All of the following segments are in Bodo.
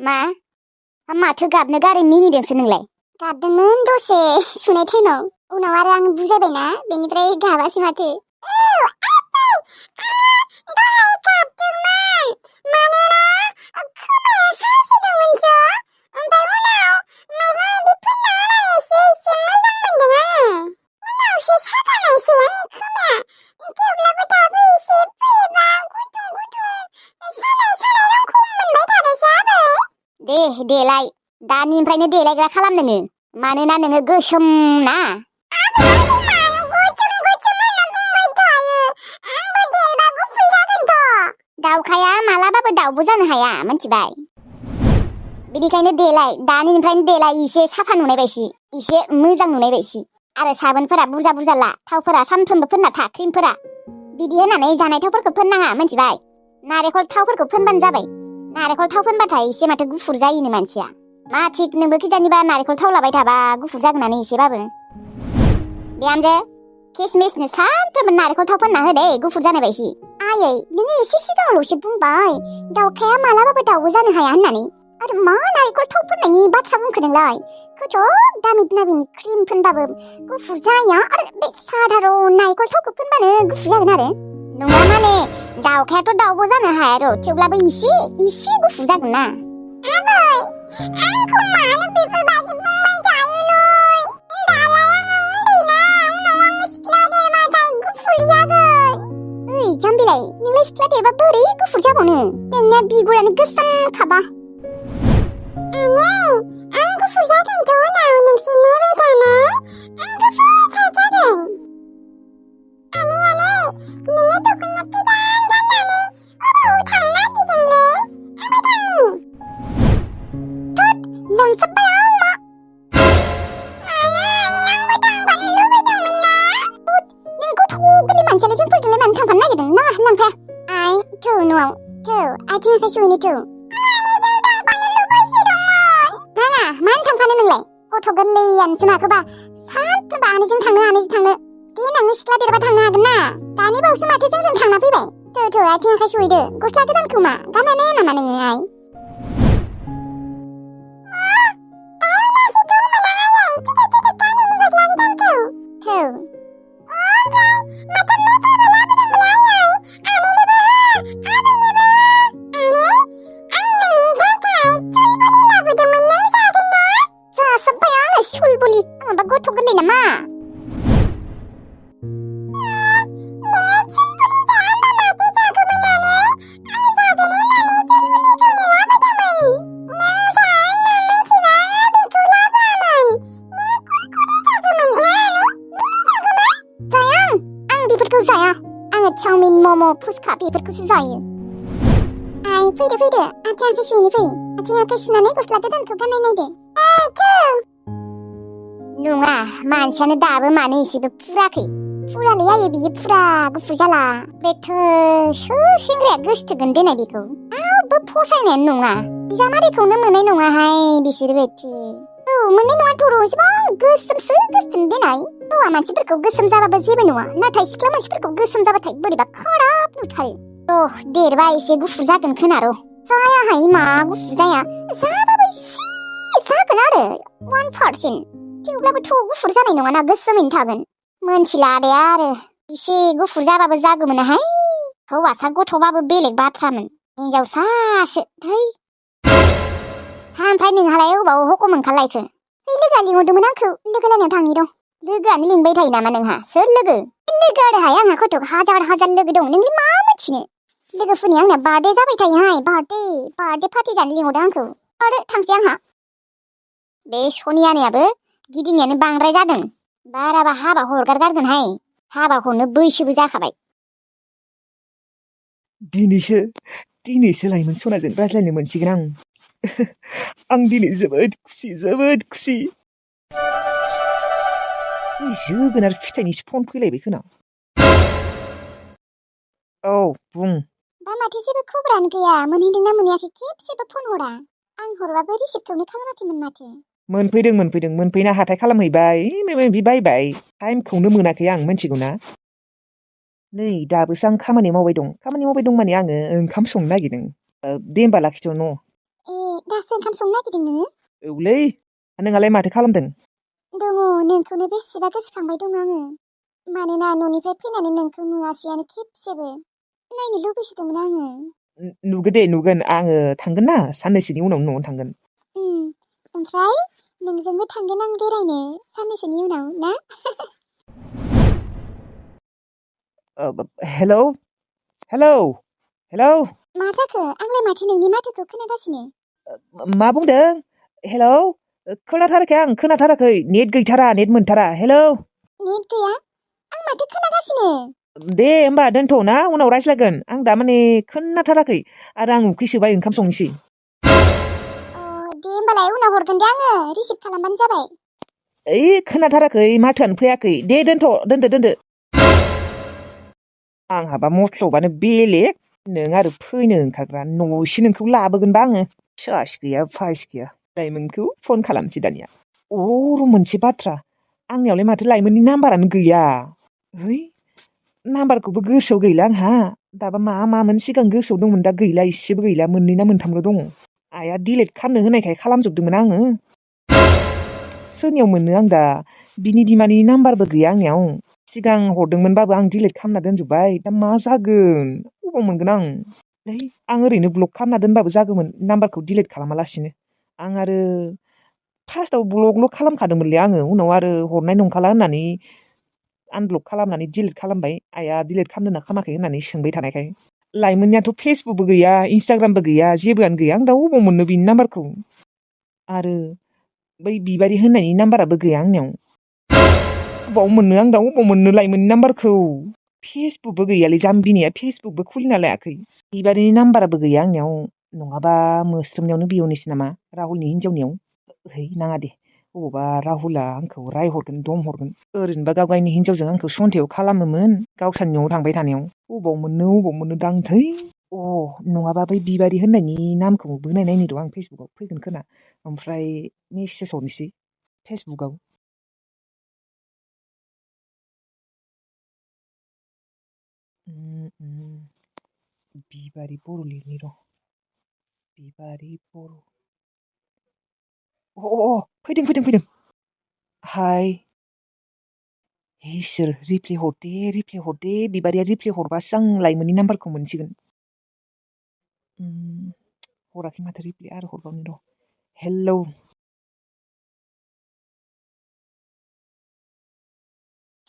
मा माथो गाबनो गारै मिनिदोंसो नोंलाय? गाबदोंमोन दसे सुनाय टाइमाव उनाव आरो आं बुजायबायना बेनिफ्राय गाबासै माथो। दहाय गाबदोंमोन मानोना खोमाया सासोदोंमोनसो ओमफ्राय उनाव माबा माबि फोनना होनानै एसे मोजां मोनदों आङो। उनावसो सागानायसै आंनि खोमाया थेवब्लाबो दाबो एसे बोरैबा गुदुं गुदुं सानाय रखम मोनबाय थादोंसो आबै। दे देलाय दानिफ्रायनो देलायग्रा खालाम नोङो मानोना नोङो गोसोम ना। आबै आंखौ मानो गोसोम गोसोम होनना बुंबाय थायो? आंबो देरबा गुफुर जागोनथ'। दाउखाया मालाबाबो दाउबो जानो हाया मिथिबाय। बिनिखायनो देलाय दानिफ्रायनो देलाय एसे साफा नुनाय बायसि एसे मोजां नुनाय बायसि आरो साबोनफोरा बुरजा बुरजा ला थावफोरा सानफ्रोमबो फोनना था क्रिमफोरा बिदि होनानै जानाय थावफोरखौ फोननाङा मिथिबाय। नारेंखल थावफोरखौ फोनबानो जाबाय। नारेंखल थाव फोनबाथाय एसे माथो गुफुर जायोनो मानसिया। मा थिक नोंबो खिजानिबा नारेंखल थाव लाबाय थाबा गुफुर जागोनानो एसेबाबो। बिहामजो किसमिसनो सानफ्रोमबो नारेंखल थाव फोनना हो दे गुफुर जानाय बायसि। आयै नोङो एसे सिगाङावल'सो बुंबाय दाउखाया मालाबाबो दाउबो जानो हाया होननानै आरो मा नारेंखल थाव फोननायनि बाथ्रा बुंखो नोंलाय? खथ' दामि दामिनि क्रिम फोनबाबो गुफुर जाया आरो बे साधारन नारेंखल थावखौ फोनबानो गुफुर जागोन आरो। नङा माने दाउखायाथ' दाउबो जानो हाया र' थेवब्लाबो एसे गुफुर जागोन ना। आबै आंखौ मानो बेफोरबायदि बुंबाय थायोलै? दालाय आङो उन्दैना उनाव आङो सिख्ला देरबाथाय गुफुर जागोन। ओइ जाम्बिलाय नोंलाय सिख्ला देरबा बोरै गुफुर जाबावनो? नोंना बिगुरानो गोसोम खाबा। आनै आं गुफुर जागोनथ' उनाव नोंसोर नेबाय थानाय आं गुफुरथार जागोन। आनै नोङो दख'ना गोदान गाननानै अबाव थांनो नागिरदोंलै? आंबो थांनि। थोद लोंसाबबाय आं मा। आनै आंबो थांफानो लुबैदोंमोन ना। नों गथ' गोरलै मानसियालाय जोंफोरजोंलाय मानो थांफानो नागिरदों? नाङा लांफाया। आइ थौ न'आव थौ आथिं आखाइ सुहैनो थौ। नानिजों थांफानो लुबैसोदोंमोन। नाङा मानो थांफानो नोंलाय? गथ' गोरलैयानोसो माखोबा सानफ्रोमबो आनैजों थांनो देनां सिख्ला देरबा थांनो हागोन ना। दानि बावैसो माथो जोंजों थांना फैबाय। थौ आथिं आखाइ सुहैदो गस्ला गोदानखौ मा गानना नाया नामा नोङो आइ? थौ जाजोब्बाय आङो सुलबुलि आंबा गथ' गोरलै नामा? जाया आङो चाउमिन मम' फुसका बेफोरखौसो जायो। आइ फैदो आथिं आखाइ सुहैनो फै। आथिं आखाइ सुनानै गस्ला गोदानखौ गाननाय नायदो। नङा मानसियानो दाबो मानो एसेबो फुराखै। फुरालै आयै बियो फुरा गुफुर जाला। बेथो सोर सेंग्राया गोसथोगोन देनाय बेखौ रावबो फसायनायानो नङा। बिजामादैखौनो मोननाय नङाहाय बिसोर बेथो। औ मोननाय नङा थर' एसेबां गोसोमसो गोसोम देनाय। हौवा मानसिफोरखौ गोसोम जाबाबो जेबो नङा नाथाय सिख्ला मानसिफोरखौ गोसोम जाबाथाय बोरैबा खाराब नुथारो। देरबा एसे गुफुर जागोन खोना र'। जायाहाय मा गुफुर जाया जाबाबो एसे जागोन आरो 1%। थेवब्लाबोथ' गुफुर जानाय नङाना गोसोमैनो थागोन। मोनथिला दे आरो एसे गुफुर जाबाबो जागौमोनहाय। हौवासा गथ'बाबो बेलेग बाथ्रामोन हिनजावसासो थै। ओमफ्राय नोंहालाय अबाव हखम ओंखारलायखो? लोगोआ लिंहरदोंमोन आंखौ लोगो लानियाव थांनि र'। लोगोआनो लिंबाय थायो नामा नोंहा? सोर लोगो? लोगो आरोहाय आंहा खथ' हाजार लोगो दं नोंलाय मा मिथिनो। लोगोफोरनि आंना बार्थडे जाबाय थायोहाय बार्थडे पार्टि जानो लिंहरदों आंखौ। आरो थांसै आंहा। बे सनियानियाबो गिदिंनायानो बांद्राय जादों। बाराबा हाबा हरगारगारगोनहाय। हाबाखौनो बैसोबो जाखाबाय। दिनैसो लाइमोन सनाजों रायज्लायनो मोनसिगोन आं। आं दिनै जोबोद खुसि। जोगोनार फिथाइनिसो फन फैलायबाय खोना। औ बुं। दा माथो जेबो खबरानो गैया मोनहैदोंना मोनहैयाखै खेबसेबो फन हरा। आं हरबाबो रिसिभखौनो खालामाखैमोन माथो। मोनफैना हाथाय खालामहैबाय माबा माबि बायबाय। टाइमखौनो मोनाखै आं मिथिगौ ना। नै दाबोसो आं खामानि मावबाय दं माने आङो ओंखाम संनो नागिरदों। दे होमबा लाखिथ' न'। दासो ओंखाम संनो नागिरदों नोङो? औलै नोंहालाय माथो खालामदों? दङ नोंखौनो बेसेबा गोसोखांबाय दं आङो। मानोना न'निफ्राय फैनानै नोंखौ नुवासैयानो खेबसेबो। नायनो लुबैसोदोंमोन आङो। नुगोन दे नुगोन आङो थांगोन ना साननैसोनि उनाव न'आवनो थांगोन। ओमफ्राय नोंजोंबो थांगोन आं बेरायनो साननैसोनि उनाव ना? हेलौ हेलौ हेलौ मा जाखो? आंलाय माथो नोंनि माथोखौ खोनागासिनो। मा बुंदों? हेलौ खोनाथाराखै आं खोनाथाराखै नेट गैथारा नेट मोनथारा हेलौ। नेट गैया? आं माथो खोनागासिनो। दे होमबा दोनथ' ना उनाव रायज्लायगोन आं दा माने खोनाथाराखै आरो आं उखैसोबाय ओंखाम संनोसै। दे होमबालाय उनाव हरगोन दे आङो रिसिभ खालामबानो जाबाय। खोनाथाराखै माथोआनो फैयाखै दे दोनदो। आंहाबा मथलबानो बेलेग नों आरो फैनो ओंखारग्रा न'सो नोंखौ लाबोगोनबा आङो सास गैया फास गैया लाइमोनखौ फन खालामसै दानिया। मोनसे बाथ्रा आंनियावलाय माथो लाइमोननि नाम्बारानो गैया। नाम्बारखौबो गोसोआव गैला आंहा दाबा मामोन सिगां गोसोआव दंमोन दा गैला इसेबो गैला 2 ना 3ल' दङ। आइया डिलिट खालामनो होनायखाय खालामजोबदोंमोन आङो। सोरनियाव मोननो आं दा बिनि बिमानि नाम्बारबो गैया आंनियाव। सिगां हरदोंमोनबाबो आं डिलिट खालामना दोनजोब्बाय दा मा जागोन अबाव मोनगोन आं ओरैनो ब्लक खालामना दोनबाबो जागौमोन नाम्बारखौ डिलिट खालामालासिनो। आं आरो फार्स्टआव ब्लकल' खालामखादोंमोनलै आङो उनाव आरो हरनाय नंखाला होननानै आनब्लक खालामनानै डिलिट खालामबाय आइया डिलिट खालामदोंना खालामाखै होननानै सोंबाय थानायखाय। लाइमोननियाथ' फेसबुकबो गैया इन्सटाग्रामबो गैया जेबोआनो गैया आं दा अबाव मोननो बिनि नाम्बारखौ। आरो बै बिबारि होननायनि नाम्बाराबो गैया आंनियाव। अबाव मोननो आं दा अबाव मोननो लाइमोननि नाम्बारखौ। फेसबुकबो गैयालै जाम्बिनिया फेसबुकबो खुलिना लायाखै। बिबारिनि नाम्बाराबो गैया आंनियाव नङाबा मोस्रोमनियावनो बिहरनोसै नामा राहुलनि हिनजावनियाव। नाङा दे अबावबा राहुला आंखौ रायहरगोन दमहरगोन। ओरैनोबा गावगायनि हिनजावजों आंखौ सन्देह खालामोमोन गावसानि न'आव थांबाय थानायाव। अबाव मोननो दांथै। नङाबा बै बिबारि होननायनि नामखौ बोनायनायनि र' आं फेसबुकाव फैगोन खोना ओमफ्राय मेसेज हरनोसै फेसबुकाव। बिबारि बर' लिरनि र' बिबारि बर'। फैदों। हाय इसोर रिप्लाय हरदे बिबारिया रिप्लाय हरबासो आं लाइमोननि नाम्बारखौ मोनसिगोन। हराखै माथो रिप्लाय आरो हरबावनि र'। हेलौ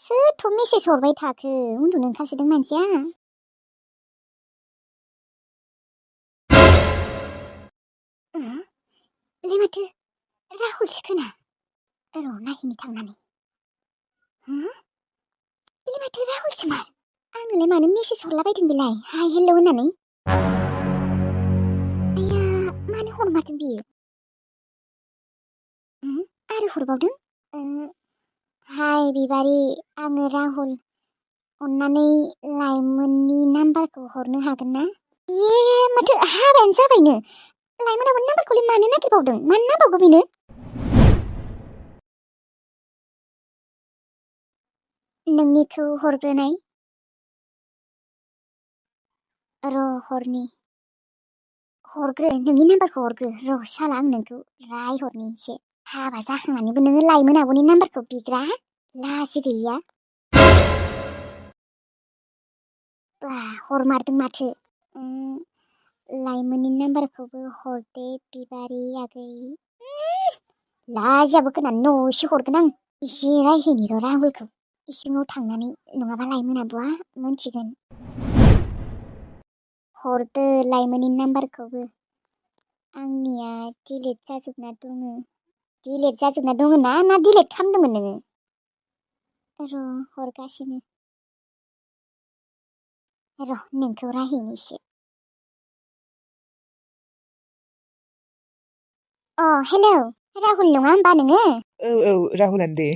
सोरथ' मेसेज हरबाय थाखो उन्दुनो ओंखारसोदों मानसिया। माथो राहुलसो खोना। र' नायहैनो थांनानै। माथो राहुलसोमार। आंनोलाय मानो मेसेज हरलाबायदों बेलाय हाय हेलौ होननानै। आइया मानो हरमारदों बियो। आरो हरबावदों। हाय बिबारि आङो राहुल अन्नानै लाइमोननि नाम्बारखौ हरनो हागोन ना? माथो हाबायानो जाबायनो। लाइमोनाबो नाम्बारखौलाय मानो नागिरबावदों मानो नांबावगौ बेनो। नोंनिखौ हरग्रोनाय र' हरग्रो नोंनि नाम्बारखौ हरग्रो र' साला आं नोंखौ रायहरनि एसे। हाबा जाखांनानैबो नोङो लाइमोन आब'नि नाम्बारखौ बिग्रा लाजि गैयिया। हरमारदों माथो। लाइमोननि नाम्बारखौबो हरदे बिबारि आगै। लाजियाबो खोनानै न'सो हरगोन आं। एसे रायहैनि र' राहुलखौ इसिङाव थांनानै नङाबा लाइमोन आब'आ मोनथिगोन। हरदो लाइमोननि नाम्बारखौबो। आंनिया डिलिट जाजोबना दङ ना डिलिट खालामदोंमोन नोङो? र' हरगासिनो। र' नोंखौ रायहैनि एसे। हेलौ राहुल नङा होमबा नोङो? औ राहुलानो दे।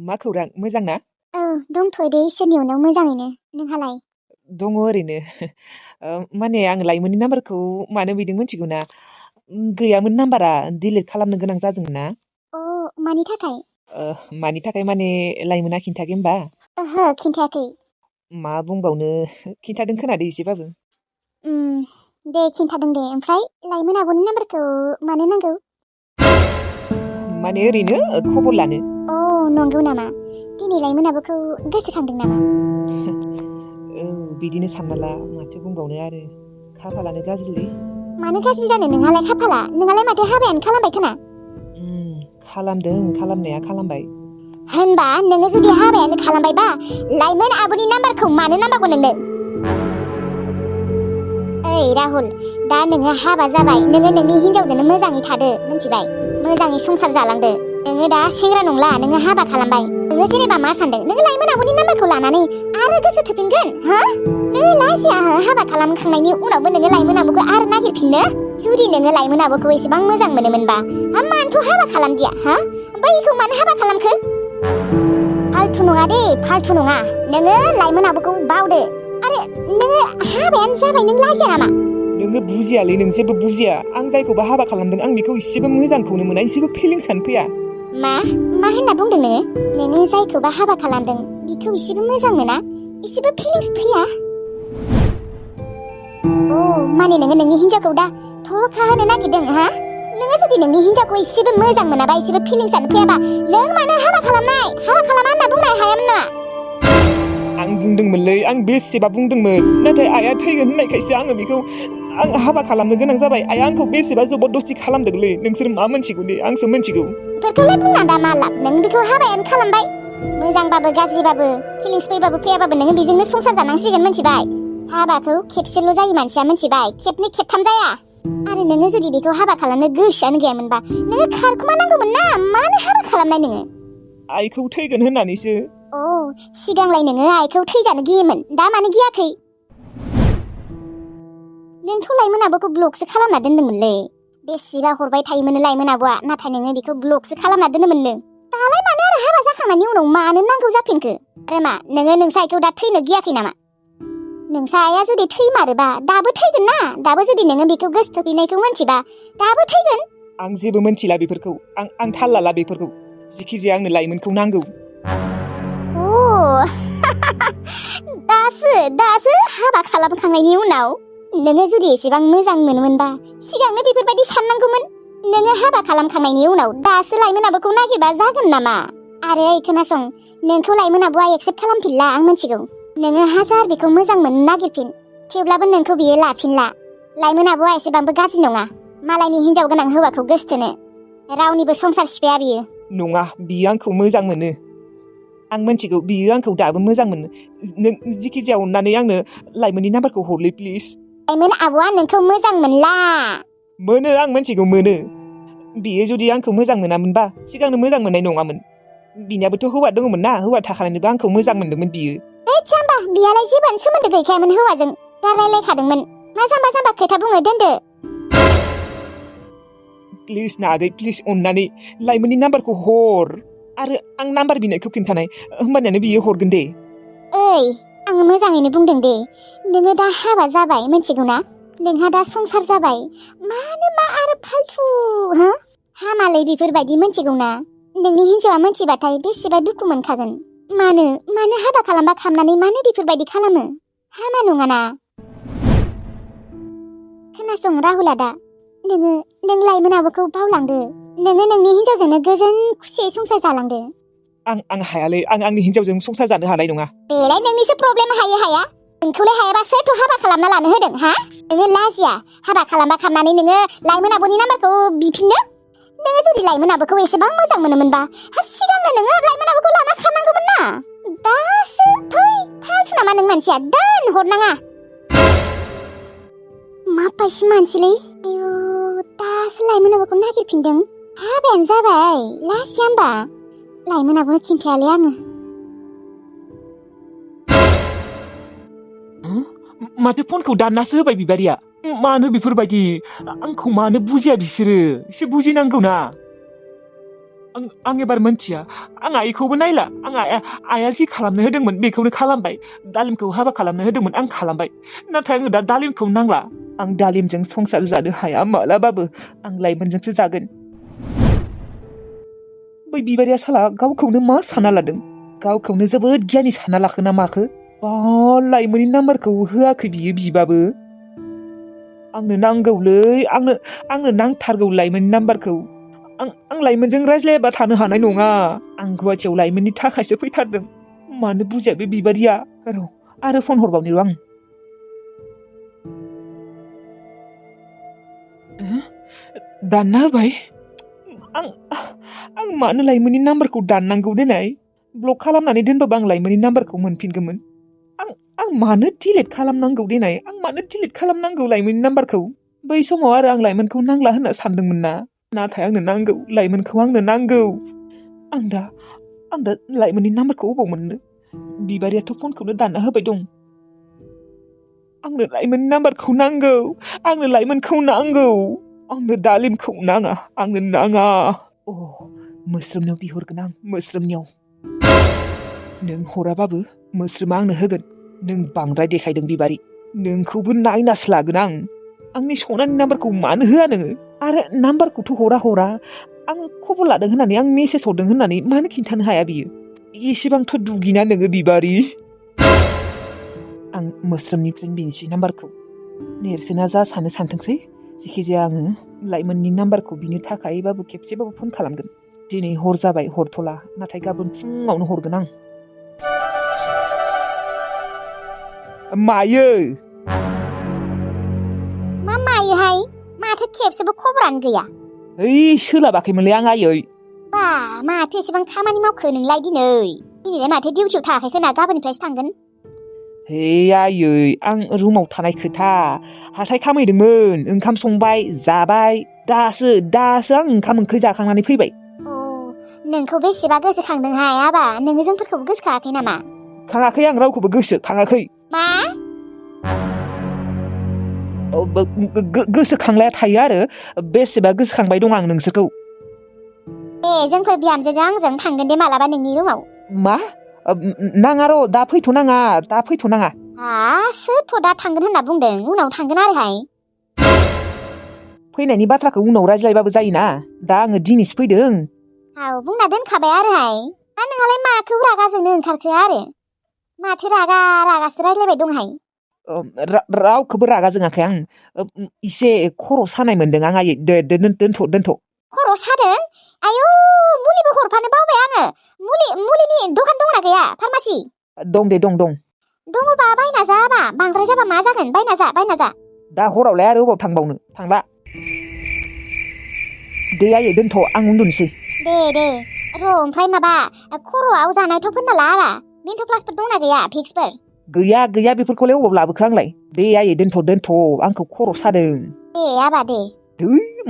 मा खौरां मोजां ना? दंथ'यो दे इसोरनि अननायाव मोजाङैनो। नोंहालाय? दङ ओरैनो। माने आं लाइमोननि नाम्बारखौ मानो बिदों मिथिगौ ना? गैयामोन नाम्बारा डिलिट खालामनो गोनां जादोंमोन ना। मानि थाखाय? मानि थाखाय माने लाइमोना खिन्थायाखै होमबा? ओहो खिन्थायाखै। मा बुंबावनो खिन्थादों खोनादो एसेबाबो। दे खिन्थादों दे ओमफ्राय लाइमोन आब'नि नाम्बारखौ मानो नांगौ? माने ओरैनो खबर लानो। अ नंगौ नामा? दिनै लाइमोन आब'खौ गोसोखांदों नामा? औ बिदिनो सानना ला माथो बुंबावनो आरो खाफालानो गाज्रिलै। मानो गाज्रि जानो नोंहालाय खाफाला? नोंहालाय माथो हाबायानो खालामबाय खोना? खालामदों खालामनाया खालामबाय। होनबा नोङो जुदि हाबायानो खालामबायबा लाइमोन आब'नि नाम्बारखौ मानो नांबावगौ नोंनो? ओइ राहुल, दा नोङो हाबा जाबाय, नोङो नोंनि हिनजावजोंनो मोजाङै थादो, मिथिबाय? मोजाङै संसार जालांदो। नोङो दा सेंग्रा नंला, नोङो हाबा खालामबाय। नोङो जेनेबा मा सानदों? नोङो लाइमोन आब'नि नाम्बारखौ लानानै आरो गोसो थोफिनगोन, हा? नोङो लाजिया हाबा खालामखांनायनि उनावबो नोङो लाइमोन आब'खौ आरो नागिरफिननो? जुदि नोङो लाइमोन आब'खौ एसेबां मोजां मोनोमोनबा मानोथ' हाबा खालामदिया, हा? बैखौ मानो हाबा खालामखो? फाल्थु नङा दे, फाल्थु नङा। नोङो लाइमोन आब'खौ बावदो। आरो नोङो हाबायानो जाबाय, नों लाजिया नामा? नोङो बुजियालै, नों जेबो बुजिया। आं जायखौबा हाबा खालामदों आं बेखौ इसेबो मोजांखौनो मोना, इसेबो फिलिंसानो फैया। मा होनना बुंदों नोङो? नोङो जायखौबा हाबा खालामदों बेखौ इसेबो मोजां मोना, इसेबो फिलिंस फैया? अ माने नोङो नोंनि हिनजावखौ दा धोखा होनो नागिरदों, हा? नोङो जुदि नोंनि हिनजावखौ इसेबो मोजां मोनाबा, इसेबो फिलिंसानो फैयाबा नों मानो हाबा खालामनाय? हाबा खालामा होनना बुंनो हायामोन नामा? आं बुंदोंमोनलै, आं बेसेबा बुंदोंमोन, नाथाय आइया थैगोन होननायखायसो आं हाबा खालामनो गोनां जाबाय। आइया आंखौ बेसेबा जबरदस्ति खालामदोंलै, नोंसोर मा मोनथिगौ दे, आंसो मोनथिगौ। बेफोरखौलाय बुंना दा मा लाब? नों बेखौ हाबायानो खालामबाय। मोजांबाबो गाज्रिबाबो फिलिंस फैबाबो फैयाबाबो नोङो बेजोंनो संसार जानांसिगोन, मिथिबाय? हाबाखौ खेबसेल' जायो मानसिया, मिथिबाय? खेबनै खेबथाम जाया। आरो नोङो जुदि बेखौ हाबा खालामनो गोसोआनो गैयामोनबा नोङो खारखोमानांगौमोन ना, मानो हाबा खालामनाय नोङो? आइखौ थैगोन होननानैसो। अ सिगांलाय नोङो आइखौ थैजानो गियोमोन, दा मानो गियाखै? नोंथ' लाइमोन आब'खौ ब्लकसो खालामना दोन्दोंमोनलै। बेसेबा हरबाय थायोमोन लाइमोन आब'आ, नाथाय नोङो बेखौ ब्लकसो खालामना दोनोमोननो। दालाय मानो आरो हाबा जाखांनायनि उनाव मानो नांगौ जाफिनखो? आरो मा नोङो नोंसा आइखौ दा थैनो गियाखै नामा? नोंसा आइया जुदि थैमारोबा दाबो थैगोन ना, दाबो जुदि नोङो बेखौ गोसोथोफिननायखौ मोनथिबा दाबो थैगोन। आं जेबो मोनथिला बेफोरखौ, आं थाल लाला बेफोरखौ। जिखिजाया आंनो लाइमोनखौ नांगौ। अ दासो हाबा खालामखांनायनि उनाव नोङो जुदि एसेबां मोजां मोनोमोनबा सिगांनो बेफोरबायदि साननांगौमोन। नोङो हाबा खालामखांनायनि उनाव दासो लाइमोन आब'खौ नागिरबा जागोन नामा? आरो खोनासं, नोंखौ लाइमोन आब'आ एक्सेप्ट खालामफिनला, आं मिथिगौ। नोङो हाजार बेखौ मोजां मोननो नागिरफिन, थेवब्लाबो नोंखौ बियो लाफिनला। लाइमोन आब'आ एसेबांबो गाज्रि नङा, मालायनि हिनजाव गोनां हौवाखौ गोसथोनो। रावनिबो संसार सिफाया बियो। नङा, बियो आंखौ मोजां मोनो। आं मिथिगौ बियो आंखौ दाबो मोजां मोनो। नों जिखिजाया अननानै आंनो लाइमोननि नाम्बारखौ हरलै प्लिज। लाइमोन आब'आ नोंखौ मोजां मोनला। मोनो, आं मिथिगौ मोनो। बियो जुदि आंखौ मोजां मोनामोनबा सिगांनो मोजां मोननाय नङामोन। बिनियाबोथ' हौवा दङमोन ना, हौवा थाखानानैबो आंखौ मोजां मोनदोंमोन बियो। जाम्बा, बियालाय जेबोआनो सोमोन्दो गैखायामोन हौवाजों, गारलायलायखादोंमोन। मा जाम्बा जाम्बा खोथा बुङो, दोनदो। प्लिज ना आगै, प्लिज अननानै लाइमोननि नाम्बारखौ हर। आरो आं नाम्बार बिनायखौ खिन्थानाय, होमबानियानो बियो हरगोन दे। ओइ, आङो मोजाङैनो बुंदों दे। नोङो दा हाबा जाबाय, मिथिगौ ना? नोंहा दा संसार जाबाय। मानो मा आरो फाल्थु, हो? हामालै बेफोरबायदि, मिथिगौ ना? नोंनि हिनजावा मिथिबाथाय बेसेबा दुखु मोनखागोन। मानो हाबा खालामबा खालामनानै मानो बेफोरबायदि खालामो? हामा नङाना? खोनासं राहुल आदा, नों लाइमोन आब'खौ बावलांदो। नोङो नोंनि हिनजावजोंनो गोजोन खुसियै संसार जालांदो। आं हायालै, आं आंनि हिनजावजों संसार जानो हानाय नङा। बेलाय नोंनिसो प्रब्लेम, हाया। नोंखौलाय हायाबा सोरथ' हाबा खालामना लानो होदों, हा? नोङो लाजिया हाबा खालामबा खालामनानै नोङो लाइमोन आब'नि नाम्बारखौ बिफिननो? नोङो जुदि लाइमोन आब'खौ एसेबां मोजां मोनोमोनबा सिगांनो नोङो लाइमोन आब'खौ लाना खारनांगौमोन ना। दासो थै, फाल्थु नामा नों मानसिया? दोन, हरनाङा। माबायदि मानसिलै? आयु, दासो लाइमोन आब'खौ नागिरफिनदों। हाबायानो जाबाय, लाजिया होमबा? लाइमोन आब'नो खिन्थायालै आङो। माथो फनखौ दाननासो होबाय बिबारिया। मानो बेफोरबायदि? आंखौ मानो बुजिया बिसोरो? एसे बुजिनांगौ ना। आं एबार मोनथिया, आं आइखौबो नायला। आइया जि खालामनो होदोंमोन बेखौनो खालामबाय। दालिमखौ हाबा खालामनो होदोंमोन, आं खालामबाय। नाथाय आङो दा दालिमखौ नांला। आं दालिमजों संसार जानो हाया मालाबाबो। आं लाइमोनजोंसो जागोन। बै बिबारिया साला गावखौनो मा सानना लादों? गावखौनो जोबोद गियानि सानना लाखोना माखो? लाइमोननि नाम्बारखौ होआखै बियो बिबाबो। आंनो नांगौलै आंनो नांथारगौ लाइमोननि नाम्बारखौ आं लाइमोनजों रायज्लायाबा थानो हानाय नङा आं गुवाहाटियाव लाइमोननि थाखायसो फैथारदों मानो बुजिया बे बिबारिया र' आरो फन हरबावनि र' आं दानना होबाय आं मानो लाइमोननि नाम्बारखौ दाननांगौ देनाय ब्लक खालामनानै दोनबाबो आं लाइमोननि नाम्बारखौ मोनफिनगौमोन आं मानो डिलिट खालामनांगौ देनाय आं मानो डिलिट खालामनांगौ लाइमोननि नाम्बारखौ बै समाव आरो आं लाइमोनखौ नांला होनना सानदोंमोन ना नाथाय आंनो नांगौ लाइमोनखौ आंनो नांगौ आं दा लाइमोननि नाम्बारखौ अबाव मोननो बिबारियाथ' फनखौनो दानना होबाय दं आंनो लाइमोननि नाम्बारखौ नांगौ आंनो लाइमोनखौ नांगौ आंनो दालिमखौ नाङा आंनो नाङा मोस्रोमनियाव बिहरगोन आं मोस्रोमनियाव नों हराबाबो मोस्रोमा आंनो होगोन नों बांद्राय देखायदों बिबारि नोंखौबो नायनासो लागोन आंनि सनानि नाम्बारखौ मानो होआ नोङो आरो नाम्बारखौथ' हरा आं खबर लादों होननानै आं मेसेज हरदों होननानै मानो खिन्थानो हाया बियो एसेबांथ' दुगिना नोङो बिबारि आं मोस्रोमनिफ्रायनो बिनोसै नाम्बारखौ नेरसोना जा सानो सानथोंसै जिखिजाया आङो लाइमोननि नाम्बारखौ बिनो थाखायबाबो खेबसेबाबो फन खालामगोन दिनै हर जाबाय हरथ'ला नाथाय गाबोन फुङावनो हरगोन आं मायो मा मायोहाय माथो खेबसेबो खबरानो गैया सोलाबाखैमोनलै आं आयै बा माथो एसेबां खामानि मावखो नोंलाय दिनैलाय माथो डिउटियाव थायाखै खोना गाबोननिफ्रायसो थांगोन आयै आं रुमाव थानाय खोथा हाथाय खामायदोंमोन ओंखाम संबाय जाबाय दासो आं ओंखाम ओंख्रि जाखांनानै फैबाय नोंखौ बेसेबा गोसोखांदोंहाय आबा नोङो जोंफोरखौबो गोसोखाङाखै नामा खाङाखै आं रावखौबो गोसोखाङाखै मा गोसोखांलाया थायो आरो बेसेबा गोसोखांबाय दं आं नोंसोरखौ जोंफोर बिहामजोजों आंजों थांगोन दे मालाबा नोंनि रुमाव मा नाङा र' दा फैथ'नाङा सोरथ' दा थांगोन होनना बुंदों उनाव थांगोन आरोहाय फैनायनि बाथ्राखौ उनाव रायज्लायबाबो जायोना दा आङो दिनैसो फैदों बुंना दोनखाबाय आरोहाय नोंहालाय माखौ रागा जोंनो ओंखारखो आरो माथो रागासो रायज्लायबाय दंहाय रावखौबो रागा जोङाखै आं इसे खर' सानाय मोनदों आं आयै दोनथ' खर' सादों आयौ मुलिबो हरफानो बावबाय आङो मुलिनि दखान दंना गैया फार्मासि दं दङबा बायना जा बांद्राय जाबा मा जागोन बायना जा दा हरावलाय आरो अबाव थांबावनो थांला दे आयै दोनथ' आं उन्दुनोसै दे र' ओमफ्राय माबा खर'आव जानायथ' फोनना ला आबा मेन्थ' प्लासफोर दंना गैया भिक्सफोर गैया बेफोरखौलाय अबाव लाबोखो आंलाय दे आयै दोनथ' आंखौ खर' सादों दे आबा दे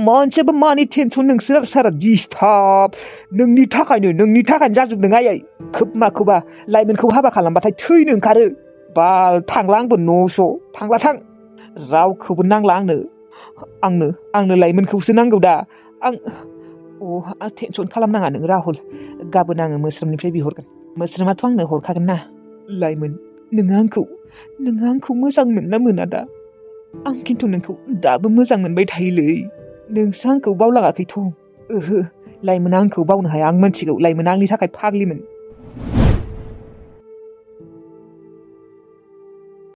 मानसियाबो मानि टेनसन नोंसोर सारा दिसटार्ब नोंनि थाखायनो जाजोबदों आयै खोब माखौबा लाइमोनखौ हाबा खालामबाथाय थैनो ओंखारो बाल थांला आंबो न'स' थांला थां रावखौबो नांला आंनो लाइमोनखौसो नांगौ दा आं टेनसन खालामनाङा नों राहुल गाबोन आङो मोस्रोमनिफ्राय बिहरगोन मोस्रोमाथ' आंनो हरखागोन ना लाइमोन नोङो आंखौ मोजां मोनना मोना दा आं खिन्थु नोंखौ दाबो मोजां मोनबाय थायोलै नोंसो आंखौ बावलाङाखैथ' ओहो लाइमोना आंखौ बावनो हाया आं मिथिगौ लाइमोना आंनि थाखाय फाग्लिमोन